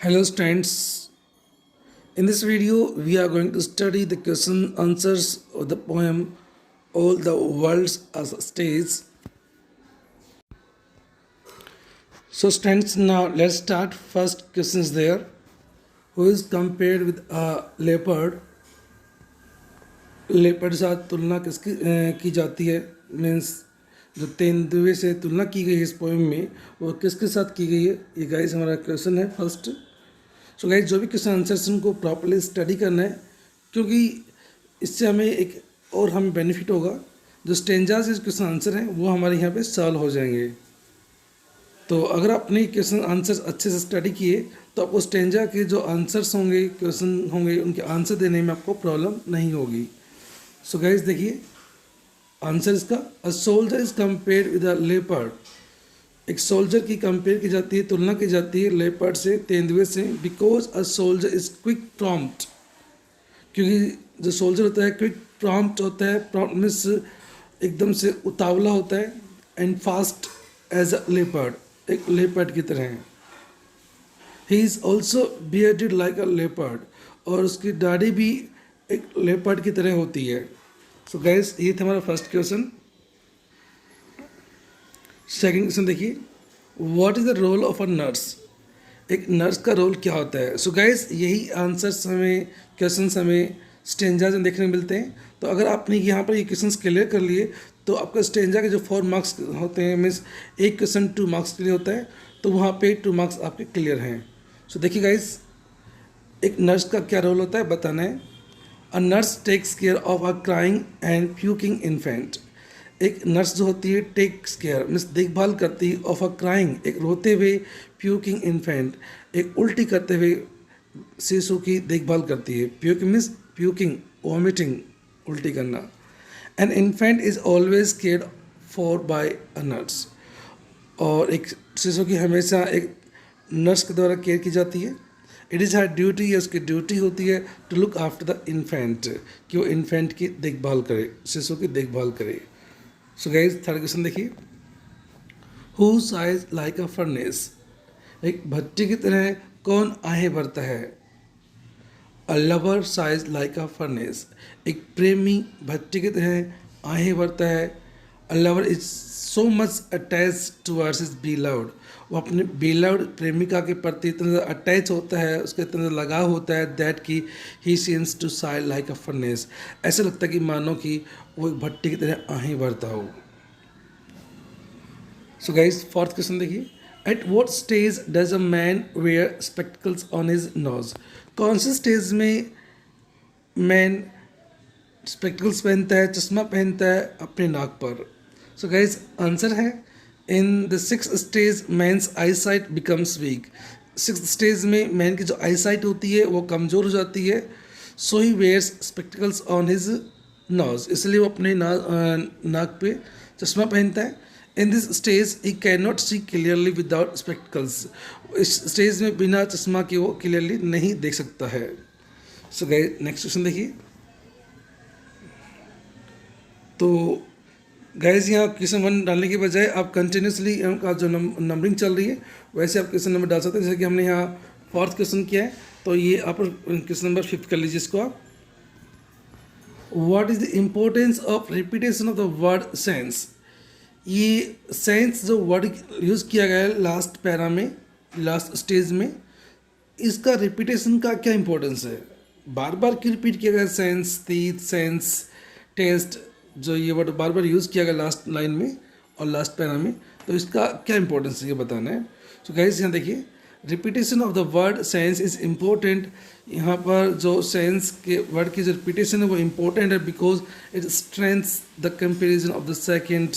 Hello students, in this video we are going to study the question answers of the poem All the World's as Stage. So students, now let's start. First question is there. Who is compared with a leopard? Leopard साथ तुलना किसकी की जाती है means जो तेंदुए से तुलना की गई है इस पोएम में वो किसके साथ की गई है, ये गाइस हमारा क्वेश्चन है फर्स्ट। सो गाइस जो भी क्वेश्चन आंसर्स उनको प्रॉपर्ली स्टडी करना है क्योंकि इससे हमें एक और हमें बेनिफिट होगा। जो स्टेंजास इस क्वेश्चन आंसर हैं वो हमारे यहाँ पे सॉल्व हो जाएंगे। तो अगर आपने क्वेश्चन आंसर्स अच्छे से स्टडी किए तो आपको स्टेंजा के जो आंसर्स होंगे क्वेश्चन होंगे उनके आंसर देने में आपको प्रॉब्लम नहीं होगी। सो गाइस देखिए आंसर इसका, a soldier is compared with a leopard. एक सोल्जर की कंपेयर की जाती है, तुलना की जाती है लेपर्ड से, तेंदुए से, because a soldier is quick prompt. क्योंकि जो सोल्जर होता है क्विक प्रॉम्प्ट होता है, प्रॉम्प्ट मीन्स एकदम से उतावला होता है, and fast as a leopard, एक लेपर्ड की तरह है। He is also bearded like a leopard, और उसकी दाढ़ी भी एक लेपर्ड की तरह होती है। सो गाइस ये था हमारा फर्स्ट क्वेश्चन। सेकंड क्वेश्चन देखिए, what is the role of a nurse? एक नर्स का रोल क्या होता है? सो गाइस यही आंसर्स हमें क्वेश्चंस हमें स्टेंजाज में देखने को मिलते हैं। तो अगर आपने यहाँ पर ये क्वेश्चंस क्लियर कर लिए तो आपका स्टेंजा के जो 4 मार्क्स होते हैं मीन्स एक क्वेश्चन 2 मार्क्स के लिए होता है, तो वहाँ पे 2 मार्क्स आपके क्लियर हैं। सो देखिए गाइस एक नर्स का क्या रोल होता है बताना है। A nurse takes care of a crying and puking infant. एक नर्स जो होती है टेक्स केयर मीन्स देखभाल करती है ऑफ अ क्राइंग, एक रोते हुए, प्यूकिंग इन्फेंट, एक उल्टी करते हुए शिशु की देखभाल करती है। प्यूकिंग मीन्स प्यूकिंग, वॉमिटिंग, उल्टी करना। An infant is always care for by a nurse. और एक शिशु की हमेशा एक नर्स के द्वारा केयर की जाती है। इट इज़ हर ड्यूटी, या उसकी ड्यूटी होती है to look after the infant, कि वो इन्फेंट की देखभाल करे, शिशु की देखभाल करे। सो गाइस थर्ड क्वेश्चन देखिए, who sighs like a furnace? एक भट्टी की तरह कौन आहें भरता है? A lover sighs like a furnace. एक प्रेमी भट्टी की तरह आहें भरता है। A lover is so much attach towards his beloved. वो अपने बीलव्ड प्रेमिका के प्रति इतना ज़्यादा अटैच होता है, उसके इतना ज़्यादा लगाव होता है दैट कि he seems to sigh like a furnace. ऐसा लगता है कि मानो कि वो एक भट्टी की तरह आहें भरता हो। सो गाइस फोर्थ क्वेश्चन देखिए, at what stage does a man wear spectacles on his nose? कौन से स्टेज में मैन स्पेक्टिकल्स पहनता है, चश्मा पहनता है अपने नाक पर? सो गाइस आंसर है, in the 6th stage man's eye sight becomes weak. 6th stage में मैन की जो आई साइट होती है वो कमज़ोर हो जाती है। So he wears spectacles on his nose, इसलिए वो अपने नाक पे चश्मा पहनता है। In this stage he can not see clearly without spectacles. इस स्टेज में बिना चश्मा के वो क्लियरली नहीं देख सकता है। सो गाइस नेक्स्ट क्वेश्चन देखिए, तो गाइस यहाँ क्वेश्चन 1 डालने के बजाय आप कंटिन्यूसली का जो नंबरिंग चल रही है वैसे आप क्वेश्चन नंबर डाल सकते हैं। जैसे कि हमने यहाँ फोर्थ क्वेश्चन किया है तो ये आप क्वेश्चन नंबर 5 कर लीजिए इसको आप। What is the importance of repetition of the word sense? ये सेंस जो वर्ड यूज़ किया गया है लास्ट पैरा में, लास्ट स्टेज में, इसका रिपीटेशन का क्या इंपॉर्टेंस है? बार बार क्यों रिपीट किया गया? सेंस, टीथ, सेंस, टेस्ट, जो ये वर्ड बार बार यूज़ किया गया लास्ट लाइन में और लास्ट पैरा में, तो इसका क्या इंपॉर्टेंस है ये बताना है। सो गाइस यहाँ देखिए, repetition of the word sense is important. यहाँ पर जो सेंस के वर्ड की जो रिपीटेशन है वो इम्पोर्टेंट है because it strengths the comparison of the second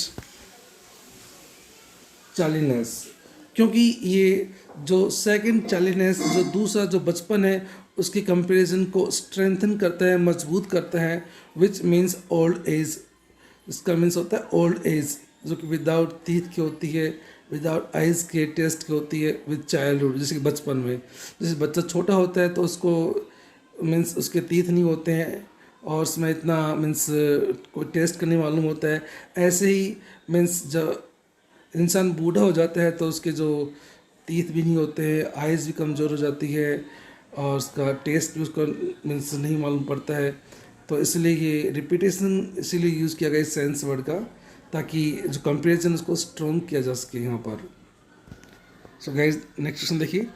childishness. क्योंकि ये जो सेकंड चालीनेस, जो दूसरा जो बचपन है, उसकी कंपैरिजन को स्ट्रेंथन करता है, मजबूत करता है, विच मीन्स ओल्ड एज। इसका मीन्स होता है ओल्ड एज, जो कि विदाउट टीथ की होती है, विदाउट आइज़ के, टेस्ट की होती है, विद चाइल्डहुड। जैसे कि बचपन में जैसे बच्चा छोटा होता है तो उसको मीन्स उसके टीथ नहीं होते हैं और उसमें इतना मीन्स कोई टेस्ट करने मालूम होता है। ऐसे ही मीन्स जब इंसान बूढ़ा हो जाता है तो उसके जो टीथ भी नहीं होते हैं, आइज़ भी कमज़ोर हो जाती है और उसका टेस्ट भी उसको मीन्स नहीं मालूम पड़ता है। तो इसलिए ये रिपीटेशन इसीलिए यूज़ किया गया इस सेंस वर्ड का, ताकि जो कंपेरिजन उसको स्ट्रॉन्ग किया जा सके यहाँ पर। सो गाइज नेक्स्ट क्वेश्चन देखिए,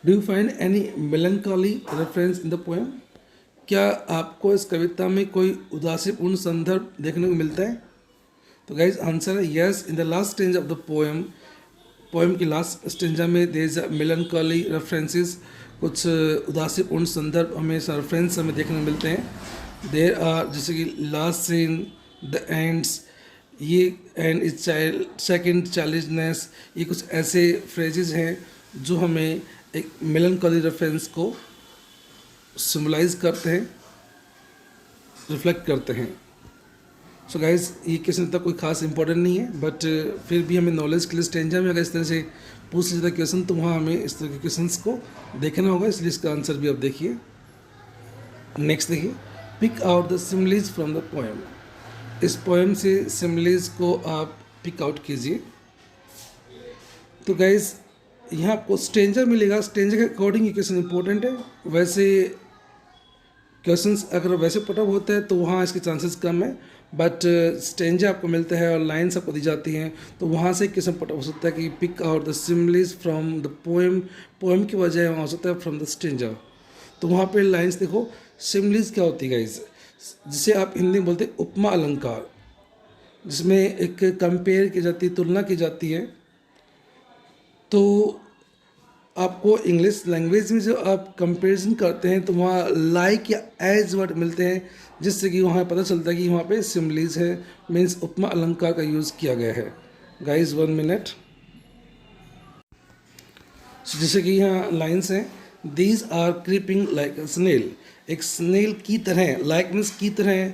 do you find any melancholy reference in the poem? क्या आपको इस कविता में कोई उदासीपूर्ण संदर्भ देखने को मिलता है? तो गाइज आंसर है yes. In the last stanza of the poem की लास्ट स्टेंजा में there is a melancholy references, कुछ उदासीपूर्ण संदर्भ हमें रेफरेंस हमें देखने को मिलते हैं। देयर आर, जैसे कि लास्ट सीन, द एंड्स, ये एंड इज चाइल्ड, सेकेंड चाइल्डनेस, ये कुछ ऐसे फ्रेजेज हैं जो हमें एक मेलनकॉली रेफरेंस को सिम्बलाइज करते हैं, रिफ्लेक्ट करते हैं। सो गाइज ये क्वेश्चन तक कोई खास इंपॉर्टेंट नहीं है, बट फिर भी हमें नॉलेज के लिए स्टेंजा में अगर इस तरह से पूछ लेता क्वेश्चन तो वहाँ हमें इस तरह के क्वेश्चंस को देखना होगा, इसलिए इसका आंसर भी आप देखिए। नेक्स्ट देखिए, pick out the similes from the poem. इस पोएम से सिमिलीज को आप पिक आउट कीजिए। तो गाइज यहाँ आपको स्ट्रेंजर मिलेगा, स्ट्रेंजर के अकॉर्डिंग ये क्वेश्चन इंपॉर्टेंट है। वैसे क्वेश्चंस अगर वैसे पटअप होते हैं तो वहाँ इसके चांसेस कम है, बट स्ट्रेंजर आपको मिलता है और लाइन्स आपको दी जाती हैं तो वहाँ से क्वेश्चन पटअप हो सकता है कि pick out the similes from the poem, poem की बजाय वहाँ हो सकता है फ्रॉम द स्ट्रेंजर। तो वहाँ पे लाइन्स देखो, सिमिलीज क्या होती है गाइज, जिसे आप हिंदी में बोलते हैं उपमा अलंकार, जिसमें एक कंपेयर की जाती है, तुलना की जाती है। तो आपको इंग्लिश लैंग्वेज में जो आप कंपैरिजन करते हैं तो वहाँ लाइक या एज वर्ड मिलते हैं, जिससे कि वहाँ पता चलता है कि वहाँ पे सिमिलीज है, मीन्स उपमा अलंकार का यूज़ किया गया है। Guys 1 minute. जैसे कि यहाँ लाइन्स हैं, these are creeping like a snail, एक स्नेल की तरह, लाइक मीन्स की तरह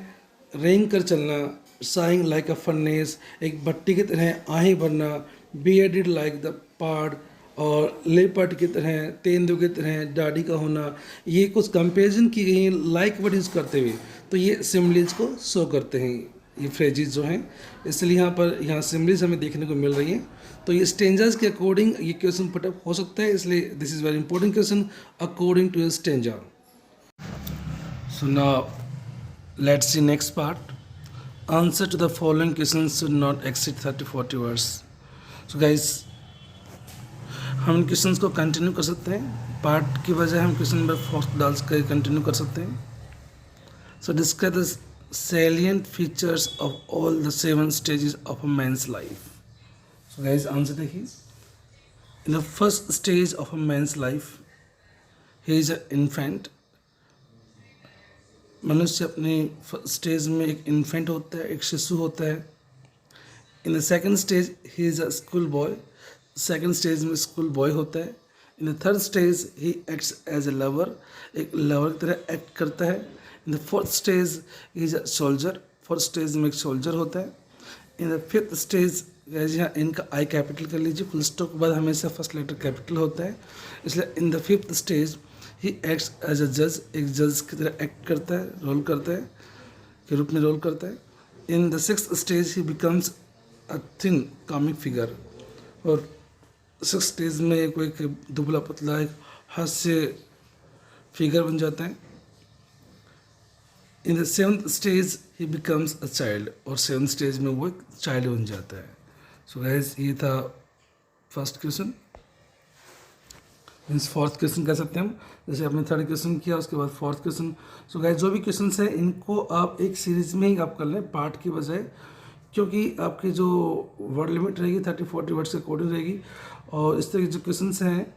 रेंग कर चलना, साइंग लाइक अ फर्नेस, एक भट्टी की तरह आहें भरना, बियर्डेड लाइक द पार्ड, और लेपर्ड की तरह, तेंदुए की तरह दाढ़ी का होना। ये कुछ कंपेरिजन की गई हैं लाइक वर्ड यूज़ करते हुए, तो ये सिमिलीज को शो करते हैं ये फ्रेजेस जो हैं, इसलिए यहाँ सिमिलीज हमें देखने को मिल रही हैं। तो ये स्ट्रेंजर्स के अकॉर्डिंग ये क्वेश्चन पटअप हो सकता है, इसलिए this is very important question according to a stranger. So now let's see next part. Answer to the following question should not exceed 30-40 words. So guys हम इन क्वेश्चंस को कंटिन्यू कर सकते हैं, पार्ट की बजाय हम क्वेश्चन नंबर 4 डाल कर कंटिन्यू कर सकते हैं। So describe the salient features of all the 7 stages of a man's life. So guys answer देखिए। In the first stage of a man's life he is an infant. मनुष्य अपने stage में एक इन्फेंट होता है, एक शिशु होता है। In the second stage he is a school boy, second stage में स्कूल बॉय होता है। In the third stage he acts as a lover, एक लवर की तरह एक्ट करता है। In the fourth stage he is a soldier, fourth stage में एक सोल्जर होता है। इन द फिफ्थ स्टेज, यहाँ इनका आई कैपिटल कर लीजिए, फुल स्टॉप के बाद हमेशा फर्स्ट लेटर कैपिटल होता है, इसलिए in the fifth stage he acts as a जज, एक जज की तरह एक्ट करता है, रोल करता है, के रूप में रोल करता है। In the sixth stage he becomes a thin comic figure, और सिक्स स्टेज में कोई एक दुबला पतला एक हास्य फिगर बन जाता है। In the seventh stage he becomes a child, और सेवन्थ स्टेज में वो एक चाइल्ड बन जाता है। सो गाइस ये था first question, means fourth question कह सकते हैं हम, जैसे आपने थर्ड क्वेश्चन किया उसके बाद फोर्थ क्वेश्चन। सो गाइस जो भी क्वेश्चन है इनको आप एक सीरीज में ही आप कर लें पार्ट की बजाय, क्योंकि आपकी जो वर्ड लिमिट रहेगी 30-40 वर्ड के अकॉर्डिंग रहेगी, और इस तरह के जो क्वेश्चन हैं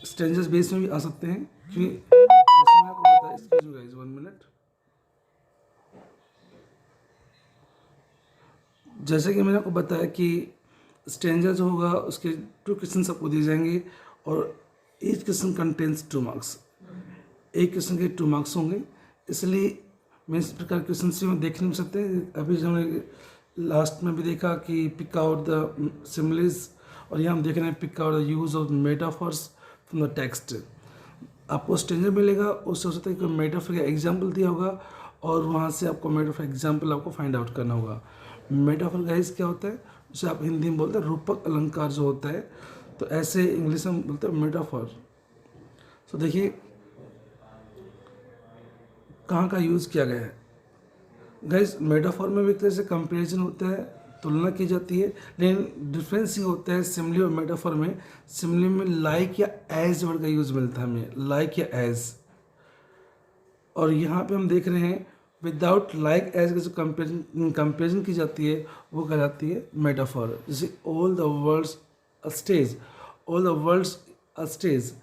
स्ट्रेंजर्स बेस में भी आ सकते हैं, क्योंकि जैसे मैं आपको बताया, इसके जो गाइस 1 मिनट, जैसे कि मैंने आपको बताया कि स्ट्रेंजर जो होगा उसके 2 क्वेश्चन आपको दिए जाएंगे, और ईच क्वेश्चन कंटेन्स 2 मार्क्स, एक क्वेश्चन के 2 मार्क्स होंगे, इसलिए मैं इस प्रकार क्वेश्चन से हम देख नहीं सकते। अभी जो हमने लास्ट में भी देखा कि पिक आउट द सिमिलीज, और यहाँ हम देख रहे हैं pick out the use of metaphors from the text. आपको स्ट्रेंजर मिलेगा, उससे हो सकता है कोई मेटाफर का एग्जाम्पल दिया होगा, और वहाँ से आपको मेटाफर एग्जाम्पल आपको फाइंड आउट करना होगा। मेटाफर गाइस क्या होता है, उसे आप हिंदी में बोलते हैं रूपक अलंकार जो होता है, तो ऐसे इंग्लिश में बोलते हैं मेटाफर। सो देखिए कहाँ का यूज़ किया गया है। गाइस मेटाफर में भी एक तरह से कंपेरिजन होता है, तुलना की जाती है, लेकिन डिफरेंस ये होता है सिमिली और मेटाफर में। सिमिली में लाइक या एज वर्ड का यूज़ मिलता है हमें, लाइक या एज। और यहाँ पे हम देख रहे हैं विदाउट लाइक एज का जो कंपेरिजन की जाती है वो कहलाती है मेटाफर। जैसे all the world's a stage, all the world's a stage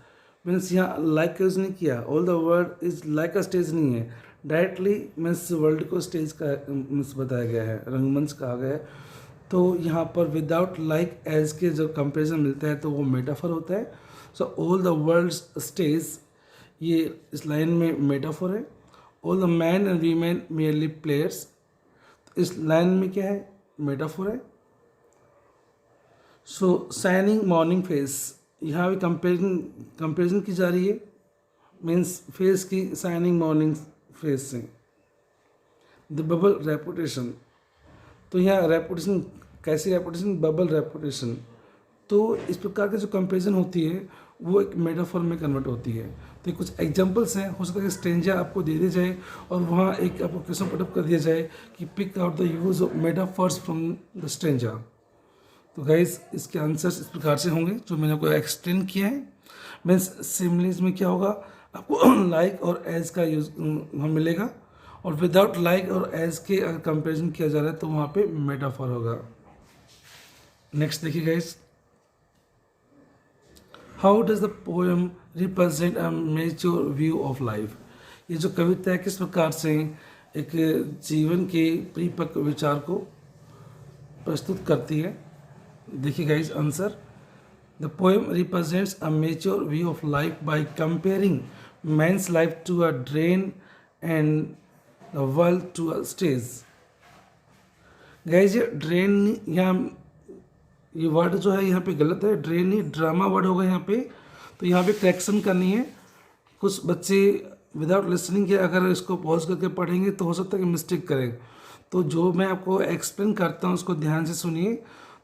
means यहाँ लाइक का यूज़ नहीं किया, all the world is like a stage नहीं है, डायरेक्टली मीन्स वर्ल्ड को स्टेज का मीन्स बताया गया है, रंगमंच कहा गया है। तो यहाँ पर विदाउट लाइक एज के जो कंपेरिजन मिलता है तो वो मेटाफर होता है। So all the world's stage, ये इस लाइन में मेटाफर है। All the man and women merely players, इस लाइन में क्या है, मेटाफर है। सो शाइनिंग मॉर्निंग फेस, यहाँ भी कंपेरिजन की जा रही है, मीन्स फेस की शाइनिंग मॉर्निंग फेस से। द बबल रेपुटेशन, तो यहाँ रेपुटेशन कैसी रेपुटेशन, बबल रेपुटेशन। तो इस प्रकार की जो कंपेरिजन होती है वो एक मेटाफर में कन्वर्ट होती है। तो ये कुछ एग्जांपल्स हैं, हो सकता है कि स्ट्रेंजर आपको दे दी जाए और वहाँ एक आपको क्वेश्चन पुटअप कर दिया जाए कि pick out the use of metaphors from the stranger. तो गाइज इसके आंसर्स इस प्रकार से होंगे जो मैंने आपको एक्सप्लेन किया है। मीन्स सिमिलीज में क्या होगा, आपको लाइक और एज का यूज वहाँ मिलेगा, और विदाउट लाइक और एज के अगर कंपेरिजन किया जा रहा है तो वहाँ पे मेटाफर होगा। नेक्स्ट देखिए guys, how does the poem represent a mature view of life. ये जो कविता है किस प्रकार से एक जीवन के परिपक्व विचार को प्रस्तुत करती है। देखिए guys answer, the poem represents a mature view of life by comparing man's life to a drain and the world to a stage. Guys ये ड्रेन, यहाँ ये वर्ड जो है यहाँ पे गलत है, ड्रेन ही ड्रामा वर्ड होगा यहाँ पे, तो यहाँ पे करेक्शन करनी है। कुछ बच्चे विदाउट लिसनिंग के अगर इसको पॉज करके पढ़ेंगे तो हो सकता है कि मिस्टेक करें। तो जो मैं आपको एक्सप्लेन करता हूँ उसको ध्यान से सुनिए।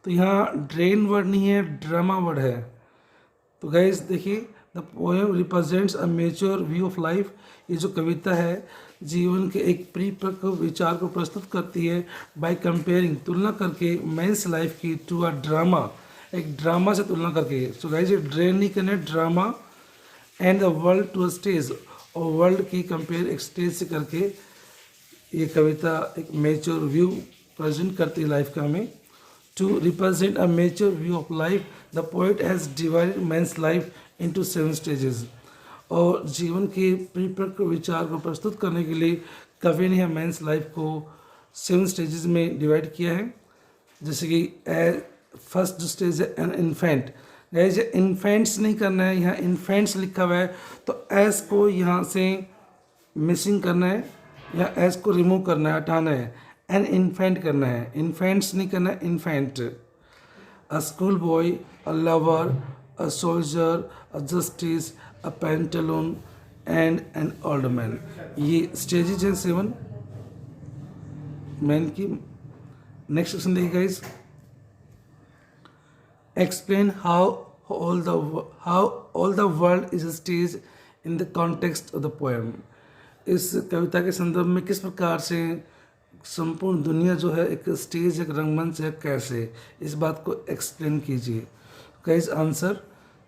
तो यहाँ ड्रेन वर्ड नहीं है, ड्रामा वर्ड है। तो गाइस देखिए, the poem represents a mature view of life, ये जो कविता है जीवन के एक परिपक्व विचार को प्रस्तुत करती है बाय कंपेयरिंग, तुलना करके मैंस लाइफ की टू अ ड्रामा, एक ड्रामा से तुलना करके। सो गाइस ये ड्रेन नहीं करना, drama and the world to a stage, और वर्ल्ड की कंपेयर एक स्टेज से करके ये कविता एक मेच्योर व्यू प्रेजेंट करती है लाइफ का हमें। To represent a mature view of life, the poet has divided man's life into 7 stages. और जीवन के परिपक्व विचार को प्रस्तुत करने के लिए कवि ने मैंस लाइफ को 7 स्टेजेस में डिवाइड किया है। जैसे कि फर्स्ट स्टेज है एन इन्फेंट। गाइस इन्फेंट्स नहीं करना है, यहाँ इन्फेंट्स लिखा हुआ है तो एस को यहाँ से मिसिंग करना है या एस को रिमूव करना है, हटाना है, एन इन्फेंट करना है, इन्फेंट्स नहीं करना है, infant. A school boy, a lover, a soldier, a justice, a Pantaloons and an old man. ये स्टेजेज हैं 7 मैन की। नेक्स्ट क्वेश्चन देखिए guys, explain how all the world is a stage in the context of the poem. इस कविता के संदर्भ में किस प्रकार से संपूर्ण दुनिया जो है एक स्टेज, एक रंगमंच है, कैसे, इस बात को एक्सप्लेन कीजिए। Guys answer,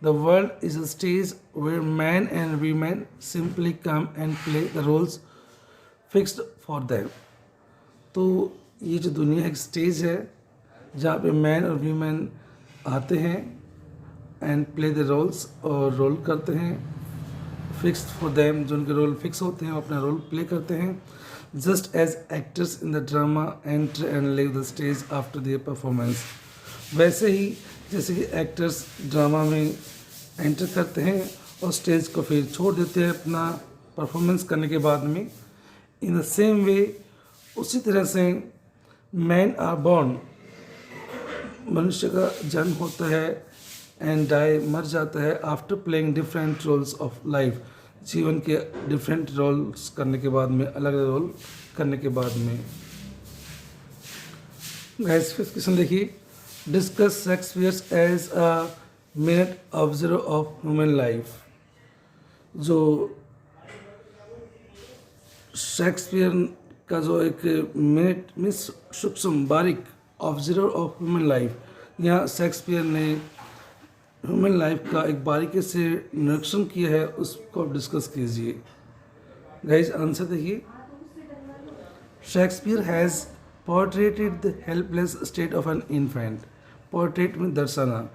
the world is a stage where man and women simply come and play the roles fixed for them. तो ये जो दुनिया एक स्टेज है जहाँ पे मैन और वीमेन आते हैं एंड प्ले द रोल्स, और रोल करते हैं, फिक्स्ड फॉर देम, जो उनके रोल फिक्स होते हैं अपना रोल प्ले करते हैं। Just as actors in the drama enter and leave the stage after their performance, वैसे ही जैसे कि एक्टर्स ड्रामा में एंटर करते हैं और स्टेज को फिर छोड़ देते हैं अपना परफॉर्मेंस करने के बाद में। इन द सेम वे, उसी तरह से मैन आर बॉर्न, मनुष्य का जन्म होता है, एंड डाई, मर जाता है, after playing different roles of life, जीवन के डिफरेंट रोल्स करने के बाद में, अलग अलग रोल करने के बाद में। गाइस फिफ्थ क्वेश्चन देखिए, discuss Shakespeare's as a minute observe of human life. जो शेक्सपियर का जो एक मिनट मीन्स सूक्ष्म बारीक ऑब्जर्वर ऑफ ह्यूमन लाइफ, यहाँ शेक्सपियर ने ह्यूमन लाइफ का एक बारीकी से निरीक्षण किया है, उसको आप डिस्कस कीजिए। गाइस आंसर देखिए, Shakespeare has portrayed the helpless state of an infant. Portrait में दर्शाना,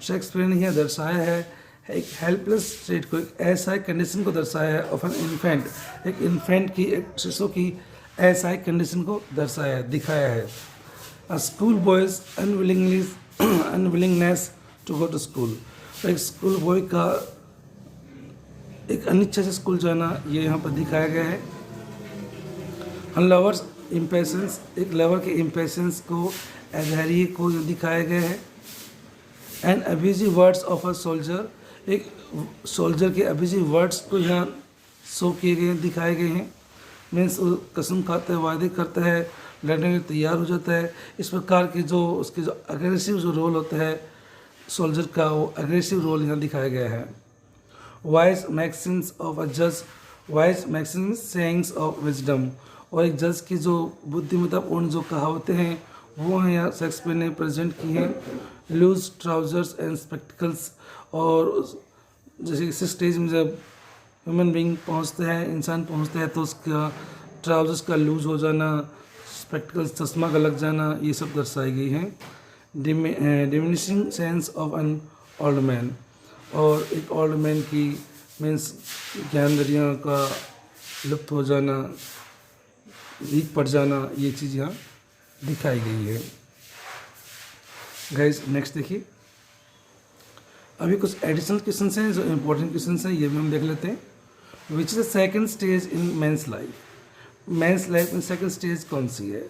शेक्सपियर ने यहाँ दर्शाया है एक हेल्पलेस स्टेट को, एक ऐसा कंडीशन को दर्शाया है ऑफ एन इन्फेंट, एक इन्फेंट की, एक शिशु की ऐसा कंडीशन को दर्शाया है, दिखाया है। A school boy's unwillingness to go to school, एक स्कूल बॉय का एक अनिच्छा से स्कूल जाना, ये यहाँ पर दिखाया गया है। लवर्स इम्पेशंस, एक लवर के इम्पेशंस को, अधैर्य को दिखाया गया है। And abusive words of a soldier, एक सोल्जर के अब्यूजिव वर्ड्स को यहाँ शो किए गए, दिखाए गए हैं। मीन्स वो कसम खाता है, वादे करता है, लड़ने के लिए तैयार हो जाता है। इस प्रकार के जो उसके जो अग्रेसिव जो रोल होता है सोल्जर का, वो अग्रेसिव रोल यहाँ दिखाया गया है। वाइज मैक्सिम्स ऑफ अ जज, wise Maxim's sayings of wisdom, और एक जज की जो बुद्धिमत्तापूर्ण जो कहावतें हैं वो हैं यहाँ शेक्सपियर ने प्रेजेंट की हैं। लूज ट्राउजर्स एंड स्पेक्टिकल्स, और जैसे इस स्टेज में जब ह्यूमन बीइंग पहुँचते हैं, इंसान पहुँचते हैं, तो उसका ट्राउजर्स का लूज हो जाना, स्पेक्टिकल्स चश्मा का लग जाना, ये सब दर्शाई गई हैं। Diminishing sense of an old man, और एक ओल्ड मैन की मीन्स ज्ञानेंद्रियों का लुप्त हो जाना, वीक पड़ जाना, ये चीज़ यहाँ दिखाई गई है। गाइस नेक्स्ट देखिए, अभी कुछ एडिशनल क्वेश्चन हैं जो इम्पोर्टेंट क्वेश्चन हैं, ये भी हम देख लेते हैं। Which is the second stage in men's life, men's life में सेकंड स्टेज कौन सी है?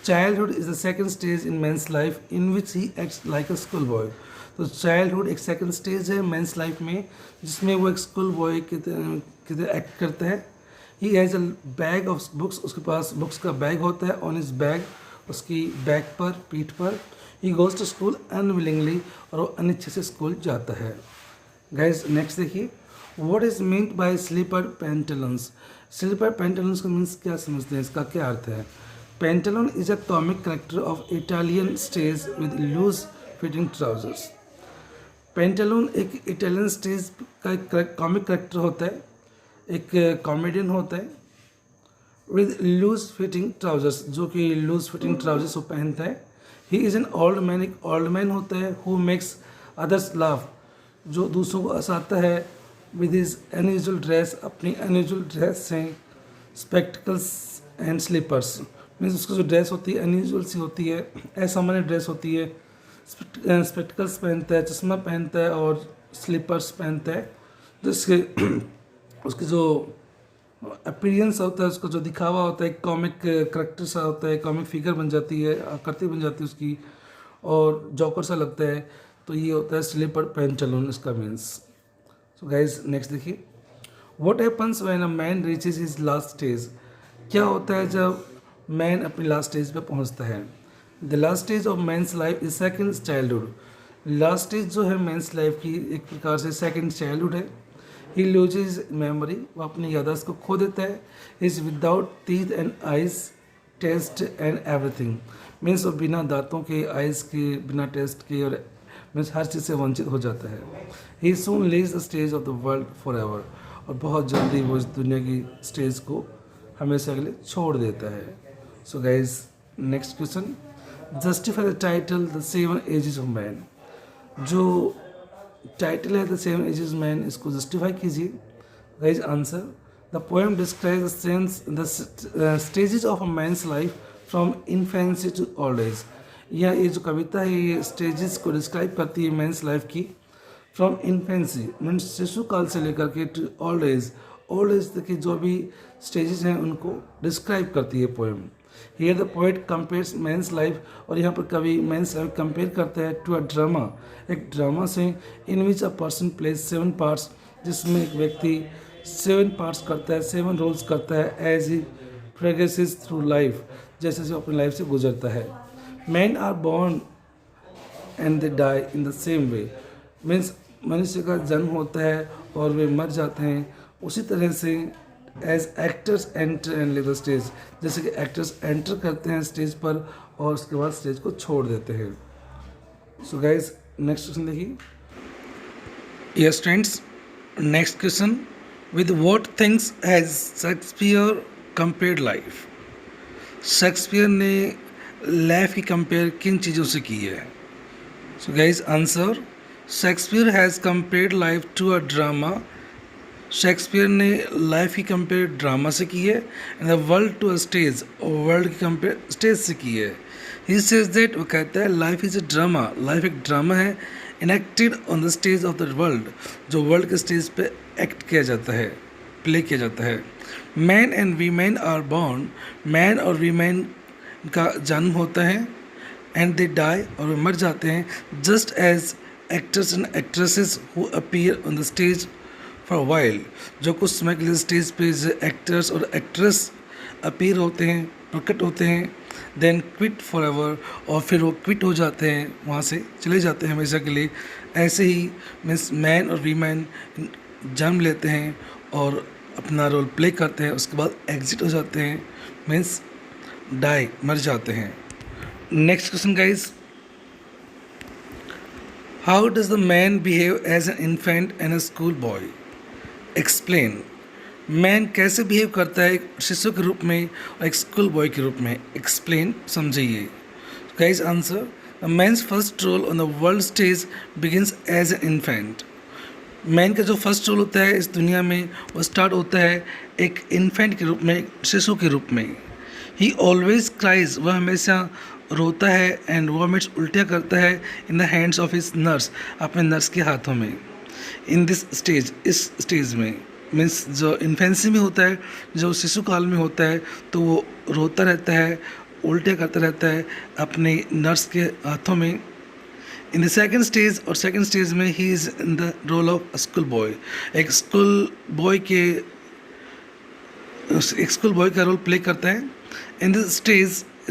Childhood is the second stage in men's life in which he acts like a school boy. तो चाइल्डहुड एक सेकंड स्टेज है men's life में, जिसमें वो एक स्कूल बॉय की तरह एक्ट करता है। He has a bag of books, उसके पास बुक्स का बैग होता है। ऑन हिज बैग, उसकी बैग पर, पीठ पर। He goes to school unwillingly, और वो अनिच्छा से स्कूल जाता है। गाइज नेक्स्ट देखिए, what is meant by slipper pantaloons. Slipper pantaloons का मीन्स क्या समझते हैं, इसका क्या अर्थ है? Pantaloon is a comic character of Italian stage with loose fitting trousers. Pantaloon एक इटालियन स्टेज का एक कॉमिक करेक्टर होता है, एक कॉमेडियन होता है विद लूज फिटिंग ट्राउजर्स, जो कि लूज फिटिंग ट्राउजर्स वो पहनता है। He is an old man, एक ओल्ड मैन होता है। हु मेक्स अदर्स लाफ, जो दूसरों को हंसाता है। विद हिज अनयूजुअल ड्रेस, अपनी अनयूजुअल ड्रेस से। स्पेक्टिकल्स एंड स्लीपर्स, मीन्स उसकी जो ड्रेस होती है अनयूजुअल सी होती है, असामान्य ड्रेस होती है। स्पेक्टिकल्स पहनता है, चश्मा पहनता है, और स्लीपर्स पहनता है, जिसके उसकी जो अपीयरेंस होता है, उसका जो दिखावा होता है, कॉमिक करेक्टर सा होता है, कॉमिक फिगर बन जाती है, आकृति बन जाती है उसकी, और जॉकर सा लगता है। तो ये होता है स्लीपर पैंटलून, इसका मीन्स। सो गाइज नेक्स्ट देखिए, what happens when a man reaches his last stage. क्या होता है जब मैन अपनी लास्ट स्टेज पे पहुंचता है? The last stage of man's life is second childhood. Last stage जो है मैंस लाइफ की, एक प्रकार से सेकंड चाइल्डहुड है। ही लूजेज मेमोरी, वो अपनी याददाश्त को खो देता है। Is without teeth and eyes, taste and everything, means वो बिना दांतों के, आइज के, बिना टेस्ट के, और मीन्स हर चीज़ से वंचित हो जाता है। He soon leaves the stage of the world for ever, और बहुत जल्दी वो इस दुनिया की स्टेज को हमेशा के लिए छोड़ देता है। So guys next question, justify the title the seven ages of man. जो टाइटल है द सेवन एजेस मैन, इसको जस्टिफाई कीजिए। Guys answer, the poem describe the stages of a man's life from infancy to old age. ये जो कविता है ये stages को describe करती है मैंस लाइफ की, फ्रॉम इन्फेंसी मीन्स शिशु काल से लेकर के to old age, old age तक की जो भी स्टेजेस हैं उनको डिस्क्राइब करती है poem. Here the poet compares men's life, और यहाँ पर कवि मैंस लाइफ कंपेयर करता है टू अ ड्रामा, एक ड्रामा से, इन विच अ पर्सन प्लेज 7 पार्ट्स, जिसमें एक व्यक्ति 7 पार्ट्स करता है, 7 रोल्स करता है, as he progresses through life, जैसे जैसे अपनी लाइफ से गुजरता है। Man are born and they die in the same way. Means मनुष्य का जन्म होता है और वे मर जाते हैं, उसी तरह से as actors enter and leave the stage, जैसे कि एक्टर्स एंटर करते हैं स्टेज पर और उसके बाद स्टेज को छोड़ देते हैं। सो गाइज नेक्स्ट क्वेश्चन देखिए। Yes friends, next question, with what things has Shakespeare compared life? Shakespeare ने लाइफ की कंपेयर किन चीज़ों से की है? So guys answer, Shakespeare has compared life to a drama. Shakespeare ने लाइफ की कंपेयर ड्रामा से की है, and the world to a stage, और वर्ल्ड की कंपेयर स्टेज से की है। ही सेज दैट, वो कहता है life is a drama, life एक ड्रामा है, enacted on the stage of the world, जो वर्ल्ड के स्टेज पे एक्ट किया जाता है, प्ले किया जाता है। Man and women are born, man और वीमेन का जन्म होता है, एंड दे डाई, और वे मर जाते हैं, just as actors and actresses who appear on the stage for while, जो कुछ समय के लिए स्टेज पे एक्टर्स और एक्ट्रेस अपीयर होते हैं, प्रकट होते हैं, देन क्विट फॉर एवर, और फिर वो क्विट हो जाते हैं, वहाँ से चले जाते हैं हमेशा के लिए। ऐसे ही मीन्स मैन और वीमेन जन्म लेते हैं और अपना रोल प्ले करते हैं, उसके बाद एग्जिट हो जाते हैं, मीन्स डाई, मर जाते हैं। Next question guys, how does the man behave as an infant and a school boy? Explain. Man कैसे बिहेव करता है एक शिशु के रूप में और एक स्कूल बॉय के रूप में? एक्सप्लेन, समझिए। Guys answer, the man's first role on the world stage begins as an infant. Man का जो फर्स्ट रोल होता है इस दुनिया में, वो स्टार्ट होता है एक इन्फेंट के रूप में, एक शिशु के रूप में। ही ऑलवेज क्राइज, वह हमेशा रोता है, एंड वो हमेशा उल्टियाँ करता है, in the hands of his nurse, अपने नर्स के हाथों में। इन दिस स्टेज, इस स्टेज में, मीन्स जो इन्फेंसी में होता है, जो शिशु काल में होता है, तो वो रोता रहता है, उल्टियाँ करता रहता है अपने नर्स के हाथों में। इन द सेकेंड स्टेज, और सेकेंड स्टेज में he is in the role of school boy, एक स्कूल बॉय का रोल प्ले करता है। इन दिस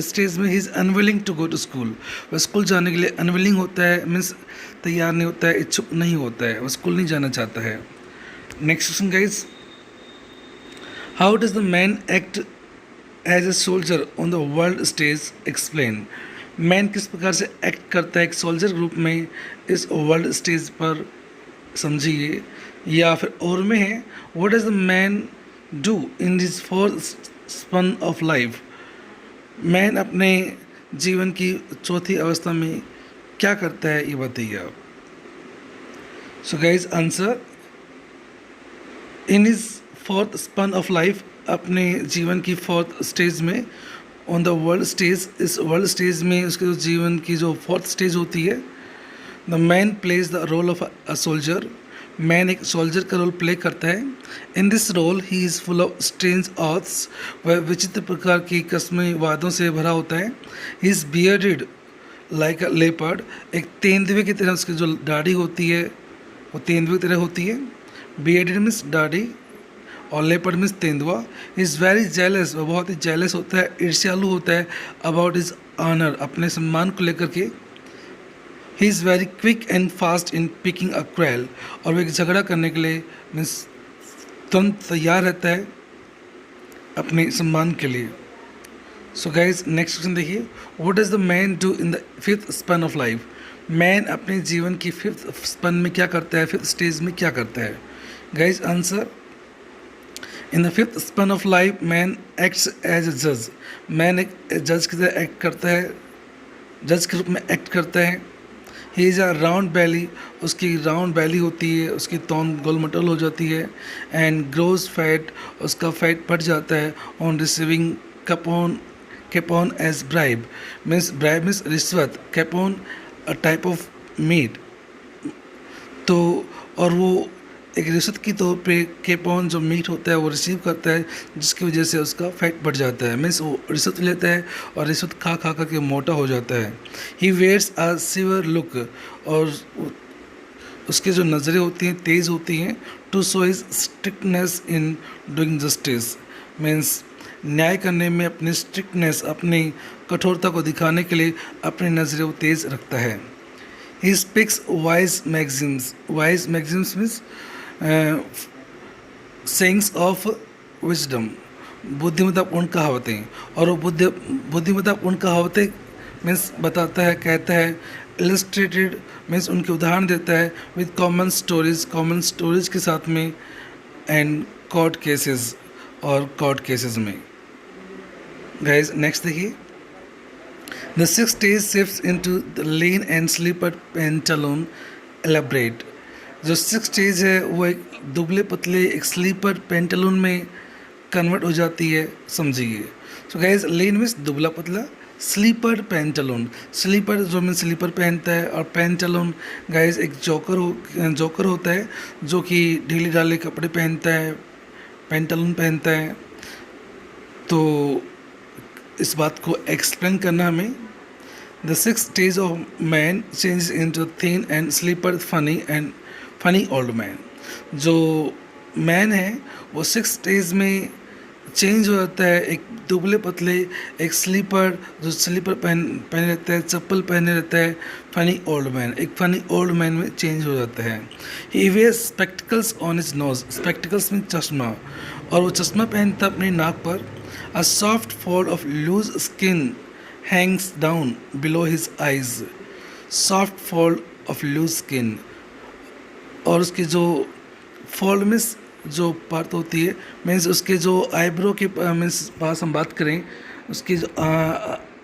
स्टेज में he is unwilling to go to school, वह स्कूल जाने के लिए अनविलिंग होता है, मीन्स तैयार नहीं होता है, इच्छुक नहीं होता है, वह स्कूल नहीं जाना चाहता है। Next question guys, how does the man act as a soldier on the world stage? Explain. Man किस प्रकार से एक्ट करता है एक सोल्जर के रूप में इस वर्ल्ड स्टेज पर, समझिए। या फिर और में है, what does the man do in this fourth span of life? Man अपने जीवन की चौथी अवस्था में क्या करता है, ये बताइए आप। So guys answer, in his fourth span of life, अपने जीवन की फोर्थ स्टेज में, ऑन द वर्ल्ड स्टेज, इस वर्ल्ड स्टेज में उसके जो जीवन की जो फोर्थ स्टेज होती है, the man plays the role of a soldier. Man एक सोल्जर का रोल प्ले करता है। In this role he is full of strange oaths, वह विचित्र प्रकार की कस्में वादों से भरा होता है। He is bearded like a leopard, एक तेंदुए की तरह उसकी जो दाढ़ी होती है वो तेंदुए की तरह होती है। बियर्डेड मीन्स दाढ़ी, और लेपर्ड मीन्स तेंदुआ। इज़ वेरी जेलस, वह बहुत ही जेलस होता है, ईर्ष्यालु होता है, अबाउट हिज ऑनर, अपने सम्मान को लेकर के। He is very quick and fast in picking a quail, और वह एक झगड़ा करने के लिए मीन्स तुरंत तैयार रहता है अपने सम्मान के लिए। सो गाइज नेक्स्ट क्वेश्चन देखिए, what does the man do in the fifth span of life? Man अपने जीवन की फिफ्थ स्पन में क्या करता है, फिफ्थ स्टेज में क्या करता है? Guys answer, in the fifth span of life man acts as a जज। मैन एक जज की तरह एक्ट करता है, जज के रूप में एक्ट करता है। ही इज़ अ राउंड बैली, उसकी राउंड बैली होती है, उसकी तौन गोल मटोल हो जाती है। एंड ग्रोज फैट, उसका फैट बढ़ जाता है। On receiving capon as bribe, means bribe means रिश्वत, capon a type of meat, तो और वो एक रिश्वत की तौर पे कैपोन जो मीट होता है वो रिसीव करता है, जिसकी वजह से उसका फैट बढ़ जाता है। मीन्स वो रिश्वत लेता है और रिश्वत खा खा करके मोटा हो जाता है। ही वेयर्स अ सिवर लुक, और उसकी जो नज़रें होती हैं तेज़ होती हैं। To show his strictness in doing justice, means न्याय करने में अपनी स्ट्रिक्टनेस, अपनी कठोरता को दिखाने के लिए अपनी नज़रें वो तेज़ रखता है। He speaks wise maxims. Wise maxims means sayings of wisdom, बुद्धिमत्तापूर्ण कहावतें। और वो बुद्धिमत्तापूर्ण कहावतें मीन्स बताता है, कहता है। इलस्ट्रेटेड मीन्स उनके उदाहरण देता है विद कॉमन स्टोरीज के साथ में, एंड कोर्ट केसेस और कोर्ट केसेस में। गाइज नेक्स्ट देखिए, the 6 stage shifts into the lean and slipper pantaloon elaborate. जो 6 स्टेज है वो एक दुबले पतले एक स्लीपर पेंटालून में कन्वर्ट हो जाती है, समझिए। सो गाइज लीन मीन्स दुबला पतला, स्लीपर पेंटालून, स्लीपर जो मीन स्लीपर पहनता है, और पेंटालून गाइज एक जोकर होता है जो कि ढीले ढाले कपड़े पहनता है, पेंटालून पहनता है। तो इस बात को एक्सप्लेन करना हमें। The 6 stage of man change into thin and slipper funny old man. जो मैन है वो 6 स्टेज में चेंज हो जाता है, एक दुबले पतले एक स्लीपर जो स्लीपर पहने रहता है, चप्पल पहने रहता है, फनी ओल्ड मैन, एक फनी ओल्ड मैन में चेंज हो जाता है। He wears spectacles on his nose, spectacles में चश्मा, और वो चश्मा पहनता अपनी नाक पर। A soft fold of loose skin hangs down below his eyes, soft fold of loose skin, और उसकी जो फोल्ड मीन्स जो पार्ट होती है, मीन्स उसके जो आईब्रो के मीन्स पास हम बात करें, उसकी जो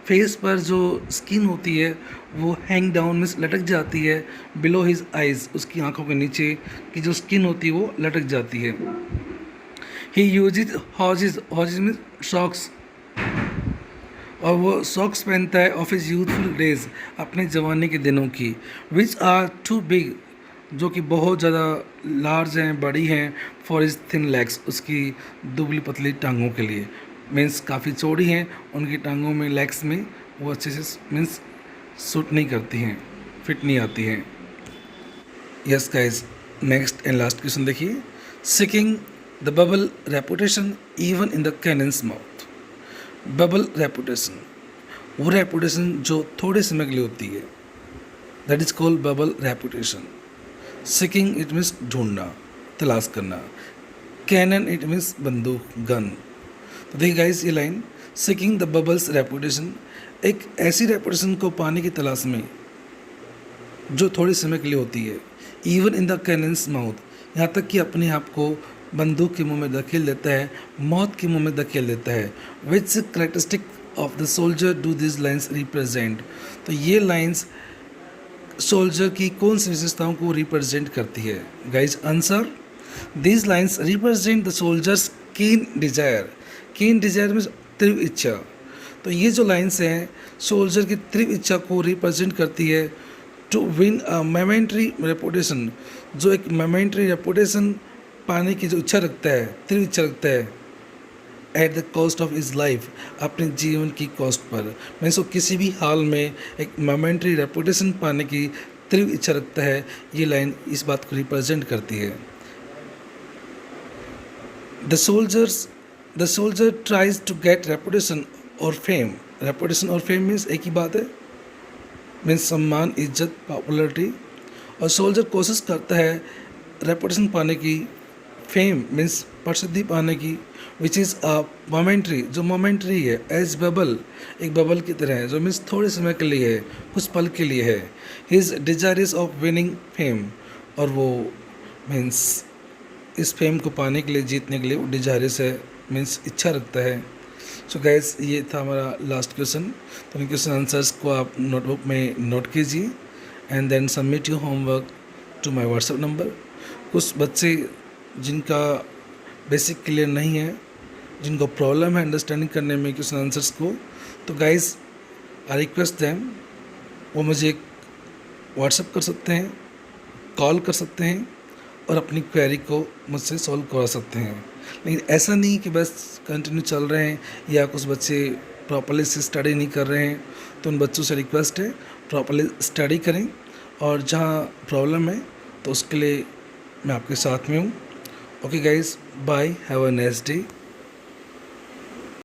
फेस पर जो स्किन होती है वो हैंग डाउन मीन्स लटक जाती है, बिलो हिज आइज़, उसकी आंखों के नीचे की जो स्किन होती है वो लटक जाती है। ही यूजेज हॉजेज मीन्स सॉक्स, और वो सॉक्स पहनता है ऑफ हिज यूथफुल डेज, अपने जवानी के दिनों की, विच आर टू बिग, जो कि बहुत ज़्यादा लार्ज हैं, बड़ी हैं, फॉर हिज थिन लेग्स, उसकी दुबली पतली टांगों के लिए, मीन्स काफ़ी चौड़ी हैं उनकी टांगों में, लेग्स में वो अच्छे से मीन्स सूट नहीं करती हैं, फिट नहीं आती हैं। Yes guys, next and last question देखिए, seeking the bubble reputation even in the cannon's mouth. Bubble reputation, वो रेपुटेशन जो थोड़े समय के लिए होती है, that is called bubble reputation. Seeking it means ढूंढना, तलाश करना। कैनन इट मीन्स बंदूक, गन। तो देखिए गाइस ये line, seeking the bubbles reputation, एक ऐसी रेपुटेशन को पाने की तलाश में जो थोड़े समय के लिए होती है। Even in the cannon's mouth, यहाँ तक कि अपने आप को बंदूक के मुंह में धकेल देता है, मौत के मुंह में धकेल देता है। Which characteristic of the soldier do this lines represent. तो ये लाइन्स सोल्जर की कौन सी विशेषताओं को रिप्रेजेंट करती है? Guys answer, these lines represent the soldiers कीन डिजायर। कीन डिजायर में तीव्र इच्छा। तो ये जो लाइन्स हैं सोल्जर की तीव्र इच्छा को रिप्रेजेंट करती है। To win a momentary reputation, जो एक मोमेंट्री रेपुटेशन पाने की जो इच्छा रखता है, तीव्र इच्छा रखता है, at the cost of is life, अपने जीवन की कॉस्ट पर। मैं सो किसी भी हाल में एक मोमेंट्री रेपुटेशन पाने की तीव्र इच्छा रखता है, ये लाइन इस बात को रिप्रेजेंट करती है। The soldier tries to get reputation और फेम। रेपुटेशन और फेम मीन्स एक ही बात है, मीन्स सम्मान, इज्जत, पॉपुलरिटी। और सोल्जर कोशिश करता है रेपुटेशन पाने की, फेम मीन्स प्रसिद्धि पाने की, विच इज़ अ मोमेंट्री, जो मोमेंट्री है, एज बबल, एक बबल की तरह है, जो मीन्स थोड़े समय के लिए है, कुछ पल के लिए है। His desires of winning fame, और वो मीन्स इस फेम को पाने के लिए, जीतने के लिए वो डिजायर्स है, मीन्स इच्छा रखता है। सो गाइस ये था हमारा लास्ट क्वेश्चन। तो इन क्वेश्चन आंसर्स को आप नोटबुक में नोट कीजिए and then submit your homework to my WhatsApp number. कुछ बच्चे जिनका बेसिक क्लियर नहीं है, जिनको प्रॉब्लम है अंडरस्टैंडिंग करने में क्वेश्चन आंसर्स को, तो गाइस आई रिक्वेस्ट देम, वो मुझे व्हाट्सएप कर सकते हैं, कॉल कर सकते हैं और अपनी क्वेरी को मुझसे सॉल्व करवा सकते हैं। लेकिन ऐसा नहीं कि बस कंटिन्यू चल रहे हैं या कुछ बच्चे प्रॉपरली से स्टडी नहीं कर रहे हैं, तो उन बच्चों से रिक्वेस्ट है प्रॉपरली स्टडी करें, और जहाँ प्रॉब्लम है तो उसके लिए मैं आपके साथ में हूँ। Okay guys, bye, have a nice day.